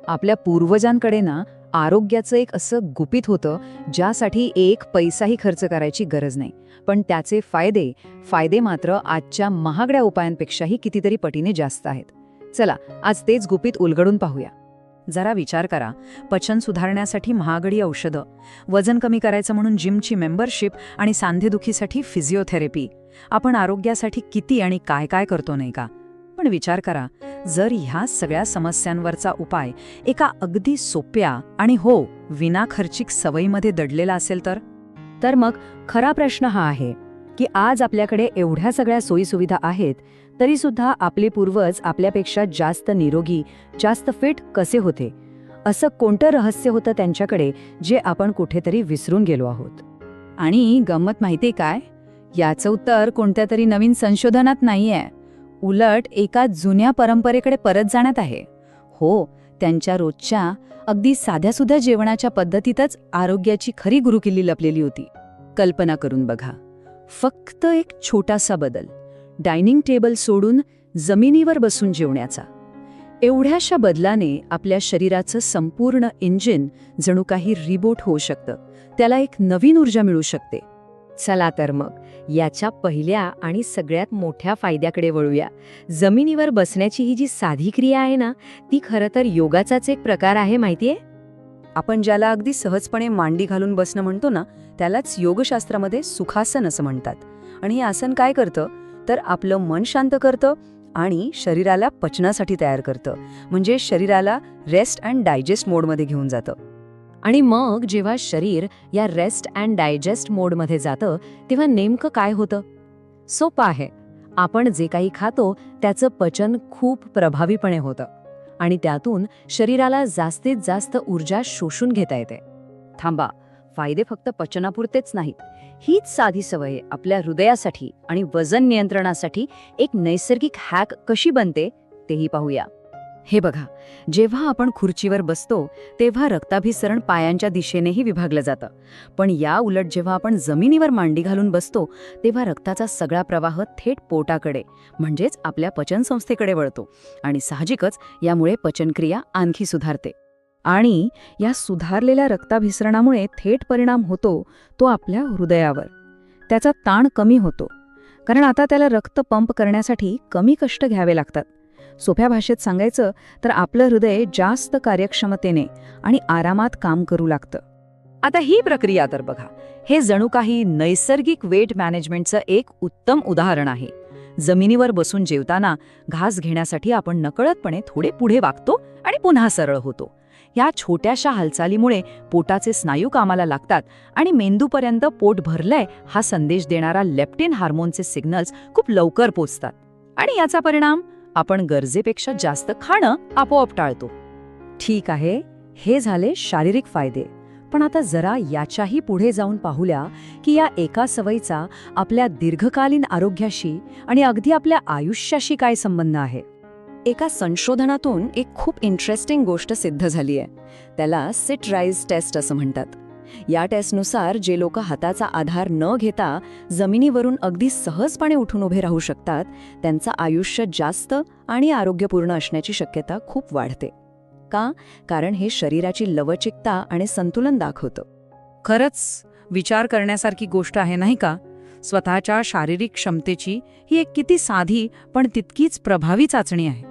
आपल्या पूर्वजांकडे ना आरोग्याचं एक असं गुपित होतं, ज्यासाठी एक पैसाही खर्च करायची गरज नाही. पण त्याचे फायदे मात्र आजच्या महागड्या उपायांपेक्षाही कितीतरी पटीने जास्त आहेत. चला आज तेच गुपित उलगडून पाहूया. जरा विचार करा, पचन सुधारण्यासाठी महागडी औषधं, वजन कमी करायचं म्हणून जिमची मेंबरशिप आणि सांधेदुखीसाठी फिजिओथेरपी. आपण आरोग्यासाठी किती आणि काय काय करतो नाही का? पण विचार करा, जर ह्या सगळ्या समस्यांवरचा उपाय एका अगदी सोप्या आणि विनाखर्चिक सवयीमध्ये दडलेला असेल तर मग खरा प्रश्न हा आहे की आज आपल्याकडे एवढ्या सगळ्या सोयीसुविधा आहेत, तरी सुद्धा आपले पूर्वज आपल्यापेक्षा जास्त निरोगी, जास्त फिट कसे होते? असं कोणतं रहस्य होतं त्यांच्याकडे जे आपण कुठेतरी विसरून गेलो आहोत? आणि गंमत माहितीये काय? याचं उत्तर कोणत्या तरी नवीन संशोधनात नाहीये, उलट एका जुन्या परंपरेकडे परत जाण्यात आहे. त्यांच्या रोजच्या अगदी साध्यासुध्या जेवणाच्या पद्धतीतच आरोग्याची खरी गुरुकिल्ली लपलेली होती. कल्पना करून बघा, फक्त एक छोटासा बदल, डायनिंग टेबल सोडून जमिनीवर बसून जेवण्याचा. एवढ्याशा बदलाने आपल्या शरीराचं संपूर्ण इंजिन जणू काही रिबूट होऊ शकतं, त्याला एक नवीन ऊर्जा मिळू शकते. चला तर मग याच्या पहिल्या आणि सगळ्यात मोठ्या फायद्याकडे वळूया. जमिनीवर बसण्याची ही जी साधी क्रिया आहे ना, ती खरं तर योगाचाच एक प्रकार आहे, माहितीये? आपण ज्याला अगदी सहजपणे मांडी घालून बसणं म्हणतो ना, त्यालाच योगशास्त्रामध्ये सुखासन असं म्हणतात. आणि हे आसन काय करतं तर आपलं मन शांत करतं आणि शरीराला पचनासाठी तयार करतं, म्हणजे शरीराला रेस्ट अँड डायजेस्ट मोडमध्ये घेऊन जातं. आणि मग जेव्हा शरीर या रेस्ट अँड डायजेस्ट मोडमध्ये जातं, तेव्हा नेमकं काय होतं? सोपं आहे. आपण जे काही खातो त्याचं पचन खूप प्रभावीपणे होतं आणि त्यातून शरीराला जास्तीत जास्त ऊर्जा शोषून घेता येते. थांबा, फायदे फक्त पचनापुरतेच नाहीत. हीच साधी सवय आपल्या हृदयासाठी आणि वजन नियंत्रणासाठी एक नैसर्गिक हॅक कशी बनते तेही पाहूया. हे बघा, जेव्हा आपण खुर्चीवर बसतो तेव्हा रक्ताभिसरण पायांच्या दिशेनेही विभागलं जातं. पण या उलट जेव्हा आपण जमिनीवर मांडी घालून बसतो तेव्हा रक्ताचा सगळा प्रवाह थेट पोटाकडे, म्हणजेच आपल्या पचनसंस्थेकडे वळतो आणि साहजिकच यामुळे पचनक्रिया आणखी सुधारते. आणि या सुधारलेल्या रक्ताभिसरणामुळे थेट परिणाम होतो तो आपल्या हृदयावर. त्याचा ताण कमी होतो, कारण आता त्याला रक्त पंप करण्यासाठी कमी कष्ट घ्यावे लागतात. सोप्या भाषेत सांगायचं तर आपलं हृदय जास्त कार्यक्षमतेने आणि आरामात काम करू लागतं. आता ही प्रक्रिया तर बघा, हे जणू काही नैसर्गिक वेट मॅनेजमेंटचं एक उत्तम उदाहरण आहे. जमिनीवर बसून जेवताना घास घेण्यासाठी आपण नकळतपणे थोडे पुढे वाकतो आणि पुन्हा सरळ होतो. या छोट्याशा हालचालीमुळे पोटाचे स्नायू कामाला लागतात आणि मेंदूपर्यंत पोट भरलंय हा संदेश देणारा लेप्टिन हार्मोनचे सिग्नल्स खूप लवकर पोचतात. आणि याचा परिणाम आपण गरजेपेक्षा जास्त खाणं आपोआप टाळतो. ठीक आहे, हे झाले शारीरिक फायदे. पण आता जरा याच्याही पुढे जाऊन पाहूया की या एका सवयीचा आपल्या दीर्घकालीन आरोग्याशी आणि अगदी आपल्या आयुष्याशी काय संबंध आहे. एका संशोधनातून एक खूप इंटरेस्टिंग गोष्ट सिद्ध झाली आहे. त्याला सिट राईज टेस्ट असं म्हणतात. या टेस्टनुसार जे लोक हाताचा आधार न घेता जमिनीवरून अगदी सहजपणे उठून उभे राहू शकतात, त्यांचं आयुष्य जास्त आणि आरोग्यपूर्ण असण्याची शक्यता खूप वाढते. का? कारण हे शरीराची लवचिकता आणि संतुलन दाखवतं. खरंच विचार करण्यासारखी गोष्ट आहे, नाही का? स्वतःच्या शारीरिक क्षमतेची ही एक किती साधी पण तितकीच प्रभावी चाचणी आहे.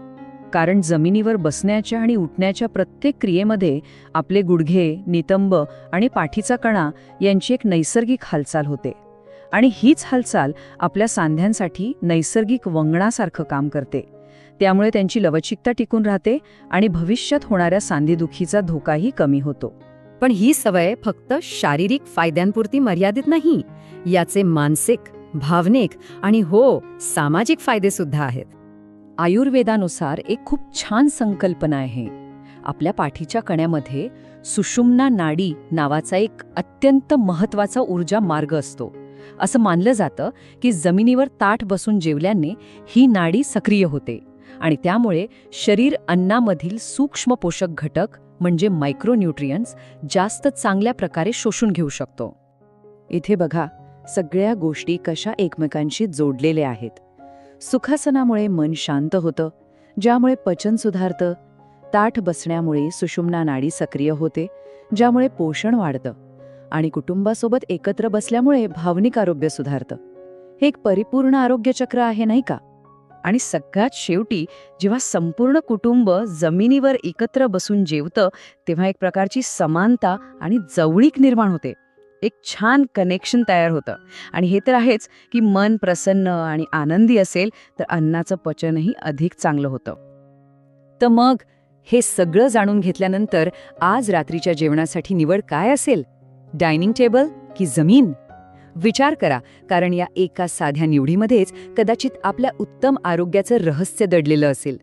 कारण जमिनीवर बसण्याच्या आणि उठण्याच्या प्रत्येक क्रियेमध्ये आपले गुडघे, नितंब आणि पाठीचा कणा यांची एक नैसर्गिक हालचाल होते. आणि हीच हालचाल आपल्या सांध्यांसाठी नैसर्गिक वंगणासारखं काम करते. त्यामुळे त्यांची लवचिकता टिकून राहते आणि भविष्यात होणाऱ्या सांधेदुखीचा धोकाही कमी होतो. पण ही सवय फक्त शारीरिक फायद्यांपुरती मर्यादित नाही. याचे मानसिक, भावनिक आणि सामाजिक फायदे सुद्धा आहेत. आयुर्वेदानुसार एक खूप छान संकल्पना आहे. आपल्या पाठीच्या कण्यामध्ये सुषुम्ना नाडी नावाचा एक अत्यंत महत्त्वाचा ऊर्जा मार्ग असतो. असं मानलं जातं की जमिनीवर ताठ बसून जेवल्याने ही नाडी सक्रिय होते आणि त्यामुळे शरीर अन्नामधील सूक्ष्म पोषक घटक म्हणजे मायक्रोन्यूट्रियंट्स जास्त चांगल्या प्रकारे शोषून घेऊ शकतो. इथे बघा, सगळ्या गोष्टी कशा एकमेकांशी जोडलेल्या आहेत. सुखासनामुळे मन शांत होतं, ज्यामुळे पचन सुधारतं. ताठ बसण्यामुळे सुषुम्ना नाडी सक्रिय होते, ज्यामुळे पोषण वाढतं आणि कुटुंबासोबत एकत्र बसल्यामुळे भावनिक आरोग्य सुधारतं. हे एक परिपूर्ण आरोग्यचक्र आहे, नाही का? आणि सगळ्यात शेवटी जेव्हा संपूर्ण कुटुंब जमिनीवर एकत्र बसून जेवतं, तेव्हा एक प्रकारची समानता आणि जवळीक निर्माण होते. एक छान कनेक्शन तयार होतं. आणि हे तर आहेच की मन प्रसन्न आणि आनंदी असेल तर अन्नाचं पचनही अधिक चांगलं होतं. तर मग हे सगळं जाणून घेतल्यानंतर आज रात्रीच्या जेवणासाठी निवड काय असेल? डायनिंग टेबल की जमीन? विचार करा, कारण या एका साध्या निवडीमध्येच कदाचित आपल्या उत्तम आरोग्याचं रहस्य दडलेलं असेल.